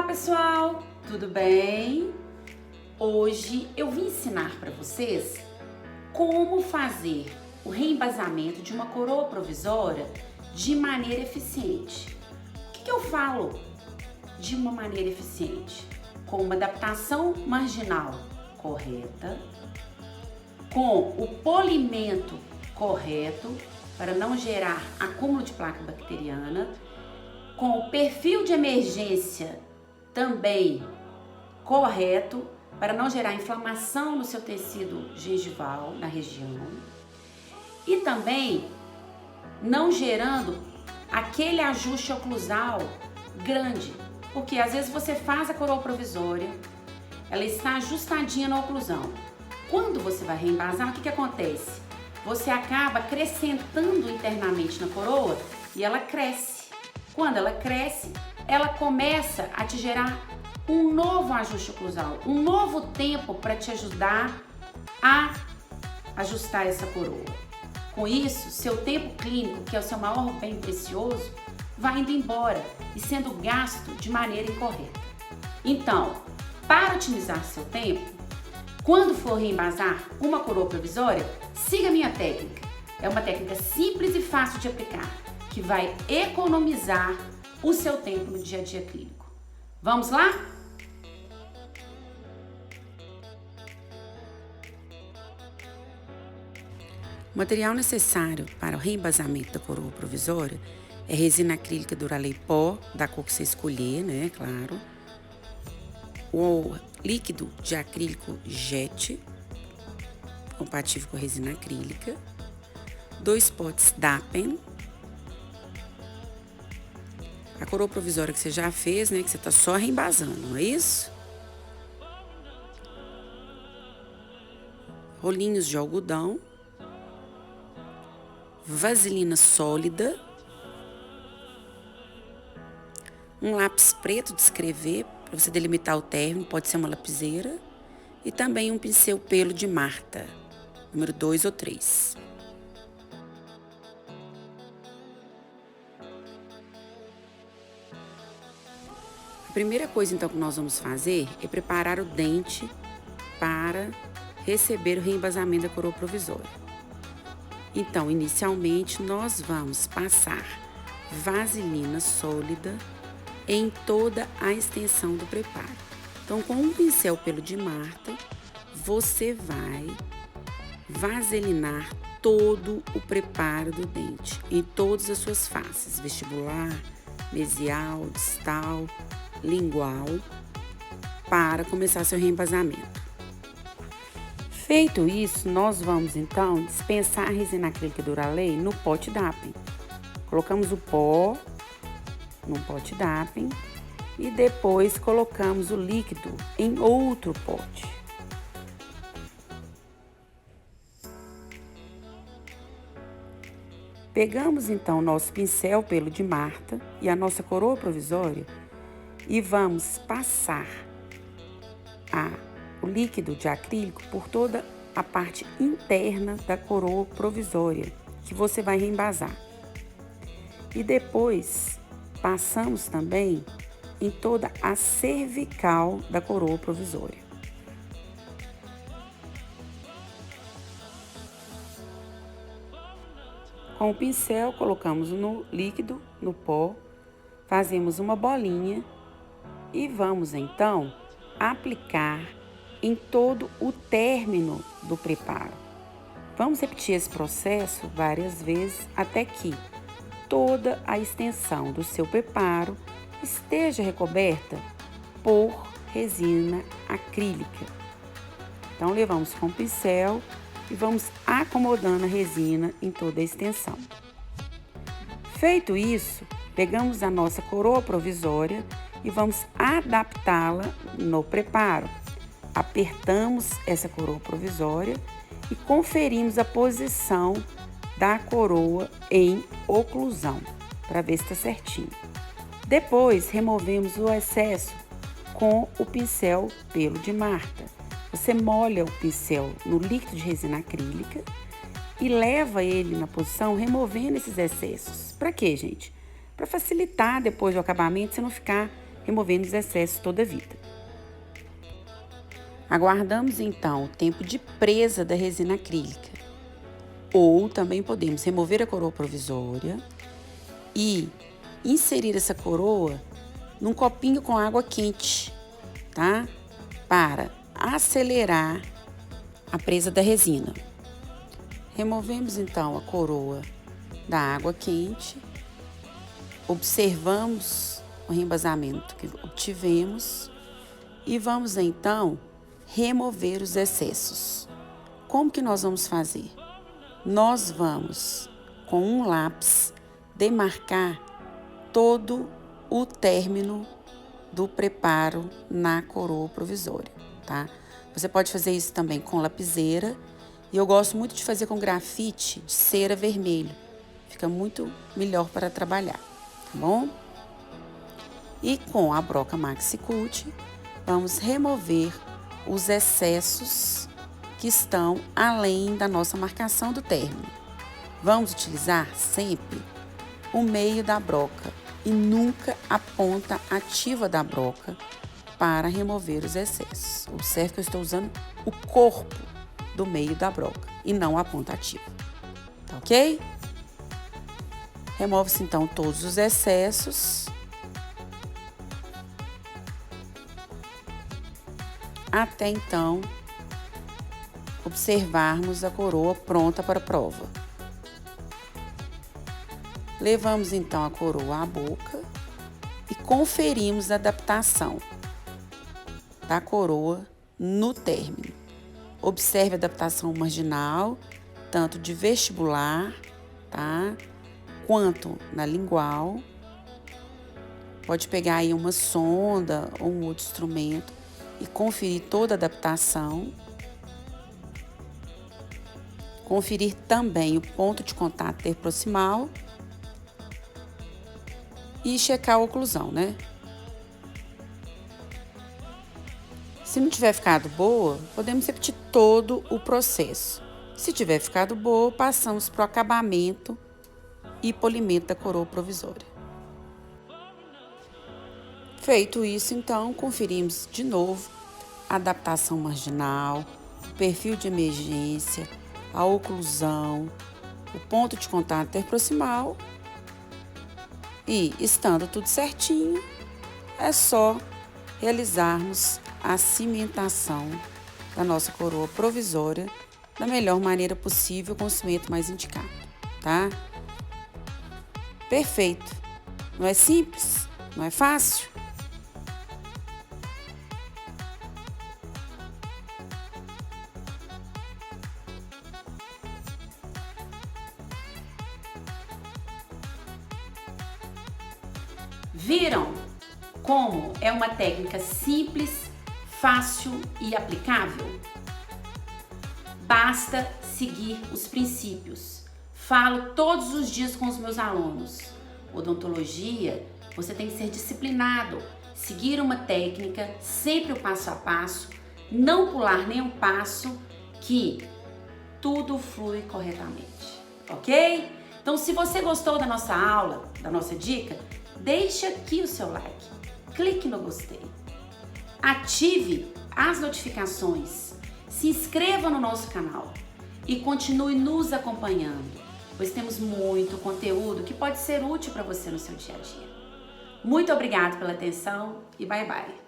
pessoal, tudo bem? Hoje eu vim ensinar para vocês como fazer o reembasamento de uma coroa provisória de maneira eficiente. O que eu falo de uma maneira eficiente? Com uma adaptação marginal correta, com o polimento correto para não gerar acúmulo de placa bacteriana, com o perfil de emergência também correto para não gerar inflamação no seu tecido gengival, na região, e também não gerando aquele ajuste oclusal grande, porque às vezes você faz a coroa provisória, ela está ajustadinha na oclusão. Quando você vai reembasar, o que acontece? Você acaba acrescentando internamente na coroa e ela cresce. Quando ela cresce, ela começa a te gerar um novo ajuste oclusal, um novo tempo para te ajudar a ajustar essa coroa. Com isso, seu tempo clínico, que é o seu maior bem precioso, vai indo embora e sendo gasto de maneira incorreta. Então, para otimizar seu tempo, quando for reembasar uma coroa provisória, siga a minha técnica. É uma técnica simples e fácil de aplicar, que vai economizar o seu tempo no dia a dia clínico. Vamos lá? O material necessário para o reembasamento da coroa provisória é resina acrílica Duralei pó, da cor que você escolher, né, claro. O líquido de acrílico jet, compatível com a resina acrílica. 2 potes Dapen. A coroa provisória que você já fez, né, que você tá só reembasando, não é isso? Rolinhos de algodão. Vaselina sólida. Um lápis preto de escrever, para você delimitar o término, pode ser uma lapiseira. E também um pincel pelo de Marta, número 2 ou 3. A primeira coisa, então, que nós vamos fazer é preparar o dente para receber o reembasamento da coroa provisória. Então, inicialmente, nós vamos passar vaselina sólida em toda a extensão do preparo. Então, com um pincel pelo de Marta, você vai vaselinar todo o preparo do dente, em todas as suas faces, vestibular, mesial, distal, lingual, para começar seu reembasamento. Feito isso, nós vamos então dispensar a resina acrílica Duralei no pote Dapen. Colocamos o pó no pote Dapen e depois colocamos o líquido em outro pote. Pegamos então nosso pincel pelo de Marta e a nossa coroa provisória e vamos passar o líquido de acrílico por toda a parte interna da coroa provisória que você vai reembasar. E depois passamos também em toda a cervical da coroa provisória. Com o pincel, colocamos no líquido, no pó, fazemos uma bolinha e vamos então aplicar em todo o término do preparo. Vamos repetir esse processo várias vezes até que toda a extensão do seu preparo esteja recoberta por resina acrílica. Então, levamos com o pincel e vamos acomodando a resina em toda a extensão. Feito isso, pegamos a nossa coroa provisória e vamos adaptá-la no preparo. Apertamos essa coroa provisória e conferimos a posição da coroa em oclusão, para ver se está certinho. Depois, removemos o excesso com o pincel pelo de Marta. Você molha o pincel no líquido de resina acrílica e leva ele na posição removendo esses excessos. Para quê, gente? Para facilitar depois o acabamento, você não ficar removendo os excessos toda a vida. Aguardamos então o tempo de presa da resina acrílica. Ou também podemos remover a coroa provisória e inserir essa coroa num copinho com água quente, tá? Para acelerar a presa da resina. Removemos então a coroa da água quente, observamos o reembasamento que obtivemos e vamos então remover os excessos. Como que nós vamos fazer? Nós vamos, com um lápis, demarcar todo o término do preparo na coroa provisória, tá? Você pode fazer isso também com lapiseira e eu gosto muito de fazer com grafite de cera vermelho. Fica muito melhor para trabalhar, tá bom? E com a broca Maxi Cut, vamos remover os excessos que estão além da nossa marcação do término. Vamos utilizar sempre o meio da broca e nunca a ponta ativa da broca para remover os excessos. Observe que eu estou usando o corpo do meio da broca e não a ponta ativa, tá ok? Remove-se então todos os excessos. Até então observarmos a coroa pronta para a prova. Levamos então a coroa à boca e conferimos a adaptação da coroa no término. Observe a adaptação marginal, tanto de vestibular, tá? Quanto na lingual. Pode pegar aí uma sonda ou um outro instrumento e conferir toda a adaptação. Conferir também o ponto de contato interproximal e checar a oclusão, né? Se não tiver ficado boa, podemos repetir todo o processo. Se tiver ficado boa, passamos para o acabamento e polimento da coroa provisória. Feito isso, então, conferimos de novo a adaptação marginal, o perfil de emergência, a oclusão, o ponto de contato interproximal e, estando tudo certinho, é só realizarmos a cimentação da nossa coroa provisória da melhor maneira possível com o cimento mais indicado, tá? Perfeito! Não é simples? Não é fácil? Viram como é uma técnica simples, fácil e aplicável? Basta seguir os princípios. Falo todos os dias com os meus alunos. Odontologia, você tem que ser disciplinado, seguir uma técnica, sempre o passo a passo, não pular nenhum passo, que tudo flui corretamente, ok? Então, se você gostou da nossa aula, da nossa dica, deixe aqui o seu like, clique no gostei, ative as notificações, se inscreva no nosso canal e continue nos acompanhando, pois temos muito conteúdo que pode ser útil para você no seu dia a dia. Muito obrigada pela atenção e bye bye!